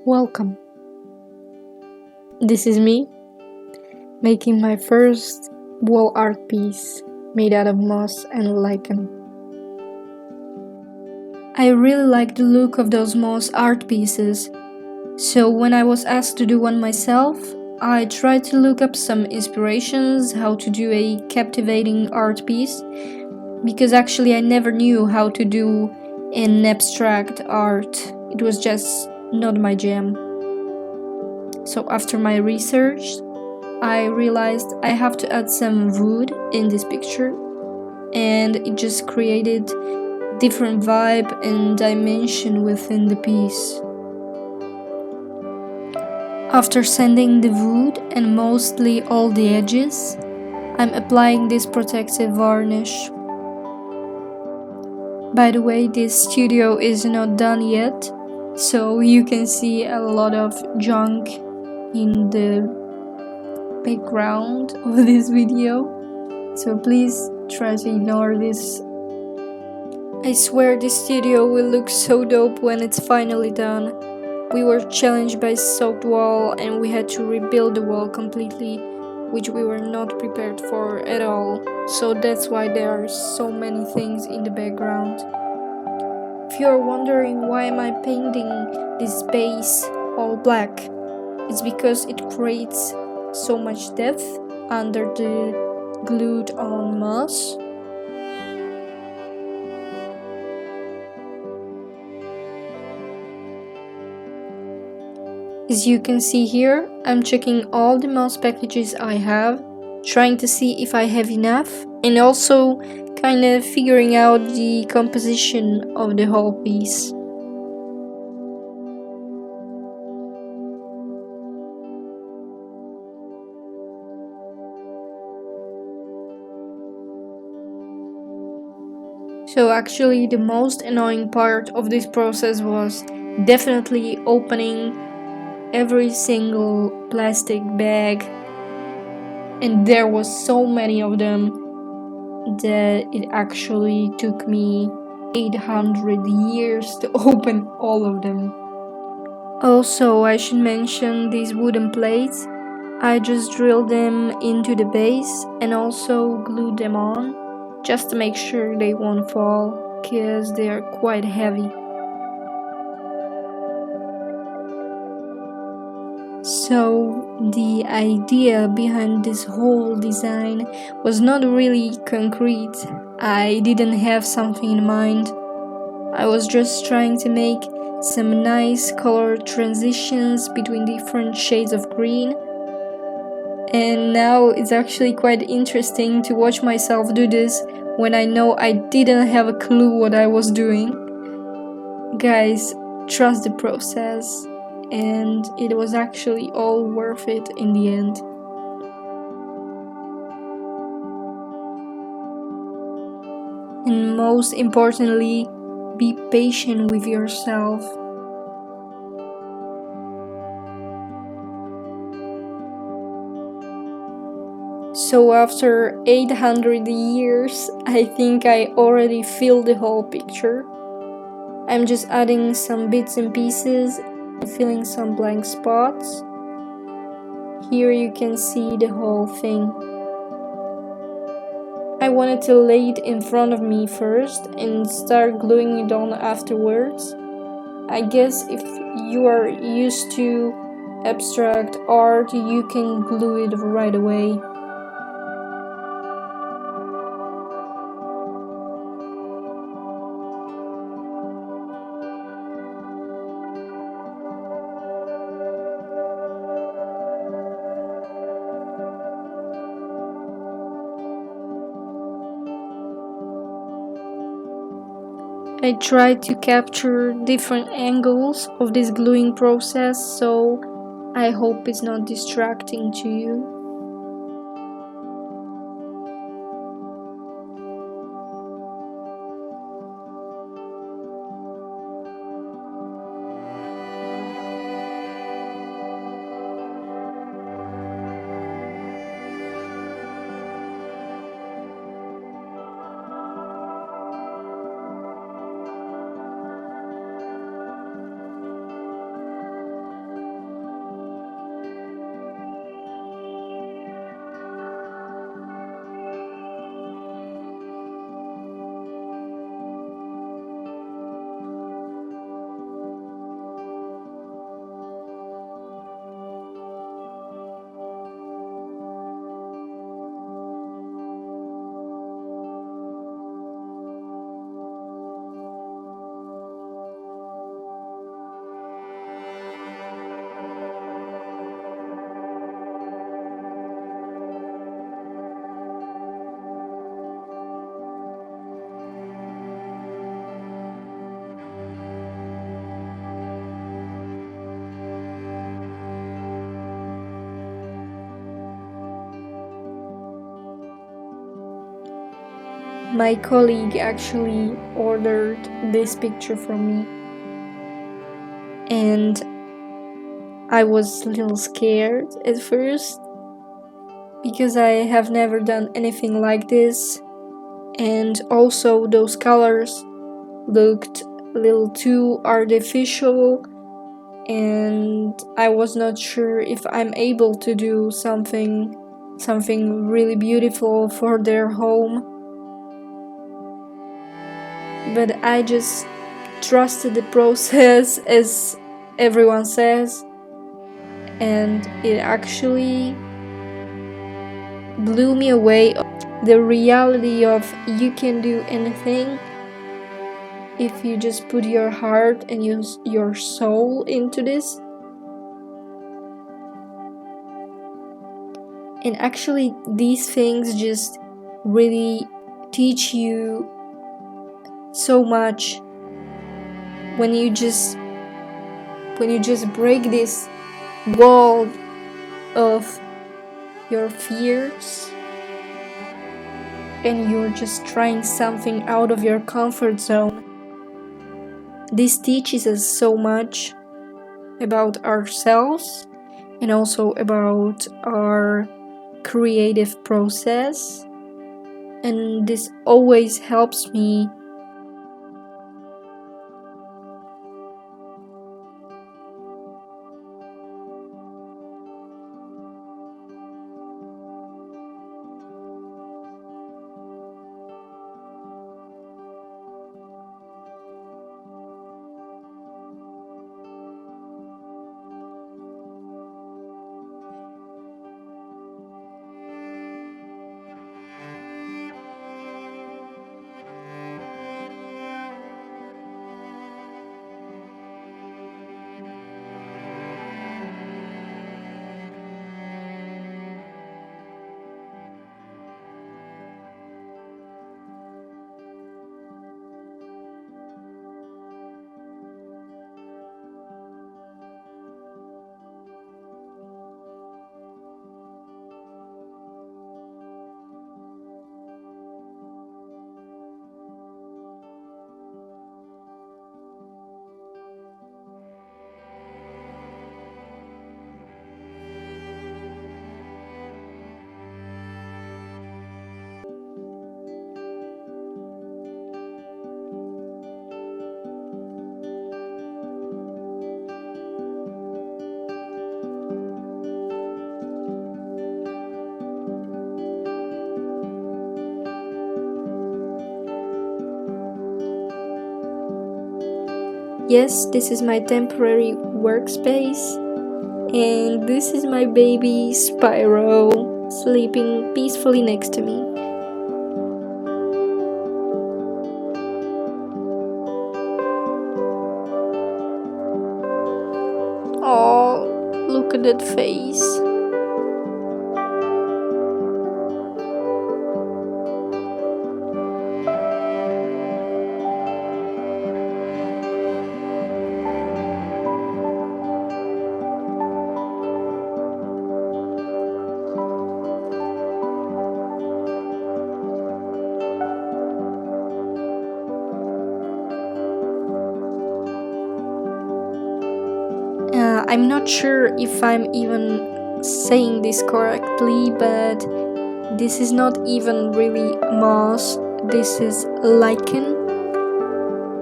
Welcome. This is me making my first wall art piece made out of moss and lichen. I really like the look of those moss art pieces, so when I was asked to do one myself, I tried to look up some inspirations how to do a captivating art piece, because actually I never knew how to do an abstract art. It was just not my jam. So after my research, I realized I have to add some wood in this picture, and it just created different vibe and dimension within the piece. After sanding the wood and mostly all the edges, I'm applying this protective varnish. By the way, this studio is not done yet, so you can see a lot of junk in the background of this video, so please try to ignore this. I swear this studio will look so dope when it's finally done. We were challenged by soaked wall and we had to rebuild the wall completely, which we were not prepared for at all, so that's why there are so many things in the background. If you are wondering why am I painting this base all black, it's because it creates so much depth under the glued on moss. As you can see here, I'm checking all the mouse packages I have, trying to see if I have enough, and also kind of figuring out the composition of the whole piece. So actually the most annoying part of this process was definitely opening every single plastic bag, and there was so many of them that it actually took me 800 years to open all of them. Also, I should mention these wooden plates. I just drilled them into the base and also glued them on just to make sure they won't fall, because they are quite heavy. So the idea behind this whole design was not really concrete. I didn't have something in mind. I was just trying to make some nice color transitions between different shades of green. And now it's actually quite interesting to watch myself do this when I know I didn't have a clue what I was doing. Guys, trust the process. And it was actually all worth it in the end. And most importantly, be patient with yourself. So after 800 years, I think I already feel the whole picture. I'm just adding some bits and pieces, filling some blank spots. Here you can see the whole thing. I wanted to lay it in front of me first and start gluing it on afterwards. I guess if you are used to abstract art, you can glue it right away. I tried to capture different angles of this gluing process, so I hope it's not distracting to you. my colleague actually ordered this picture from me, and I was a little scared at first because I have never done anything like this, and also those colors looked a little too artificial, and I was not sure if I'm able to do something really beautiful for their home. But I just trusted the process, as everyone says, and it actually blew me away. The reality of you can do anything if you just put your heart and use your soul into this. And actually, these things just really teach you so much when you just break this wall of your fears and you're just trying something out of your comfort zone. This teaches us so much about ourselves and also about our creative process, and this always helps me. Yes, this is my temporary workspace, and this is my baby Spyro sleeping peacefully next to me. Oh, look at that face. I'm not sure if I'm even saying this correctly, but this is not even really moss, this is lichen,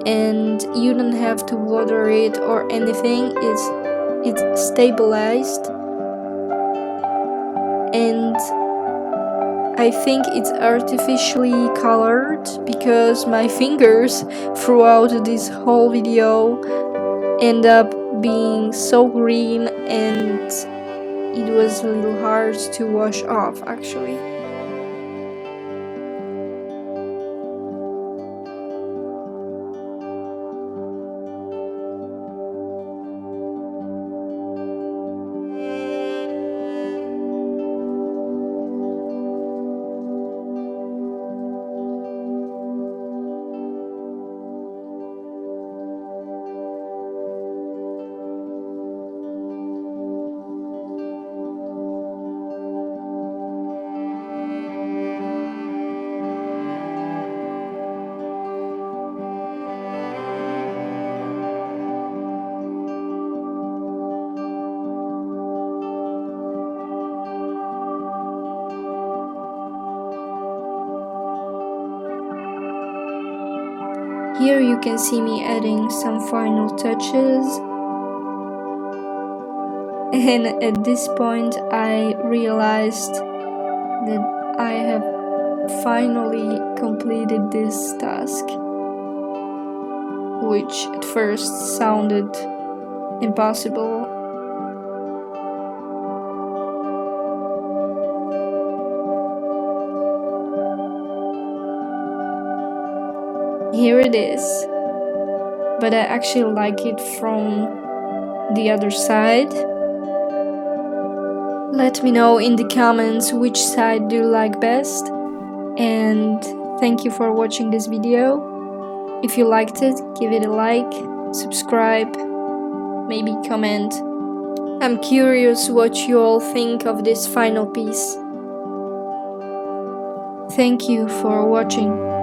and you don't have to water it or anything. It's stabilized, and I think it's artificially colored because my fingers throughout this whole video end up being so green, and it was a little hard to wash off actually. Here you can see me adding some final touches. And at this point I realized that I have finally completed this task, which at first sounded impossible. Here it is, but I actually like it from the other side. Let me know in the comments which side do you like best, and thank you for watching this video. If you liked it, give it a like, subscribe, maybe comment. I'm curious what you all think of this final piece. Thank you for watching.